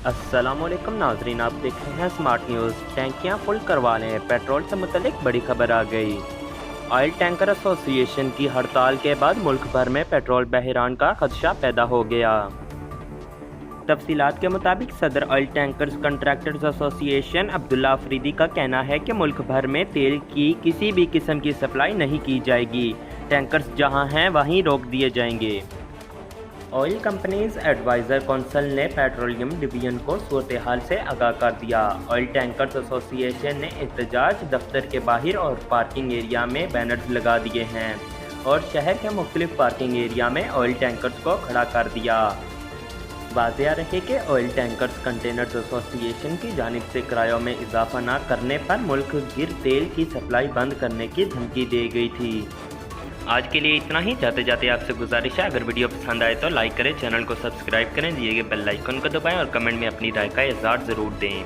अस्सलाम वालेकुम नाजरीन, आप देख रहे हैं स्मार्ट न्यूज़। टैंकियां फुल करवा लें, पेट्रोल से मुतल्लिक बड़ी खबर आ गई। ऑयल टैंकर एसोसिएशन की हड़ताल के बाद मुल्क भर में पेट्रोल बहरान का खदशा पैदा हो गया। तफसीलात के मुताबिक सदर oil tankers contractors association Abdullah Afridi का कहना है कि मुल्क भर में तेल की किसी भी किस्म की सप्लाई नहीं की जाएगी। टैंकर्स जहां हैं वहीं रोक दिए जाएंगे। ऑयल कंपनीज एडवाइज़र कौंसिल ने पेट्रोलियम डिवीजन को सूरत हाल से आगाह कर दिया। ऑयल टैंकर्स एसोसिएशन ने एहतजाज दफ्तर के बाहर और पार्किंग एरिया में बैनर्स लगा दिए हैं और शहर के मुख्तलिफ पार्किंग एरिया में ऑयल टैंकर्स को खड़ा कर दिया। वाज़ेह रहे कि ऑयल टैंकर्स कंटेनर्स एसोसिएशन की जानिब से किरायों में इजाफा न करने पर मुल्क गिर तेल की सप्लाई बंद करने की धमकी दी गई थी। आज के लिए इतना ही। जाते जाते आपसे गुजारिश है, अगर वीडियो पसंद आए तो लाइक करें, चैनल को सब्सक्राइब करें, दिए गए बेल आइकन को दबाएं और कमेंट में अपनी राय का इज़हार ज़रूर दें।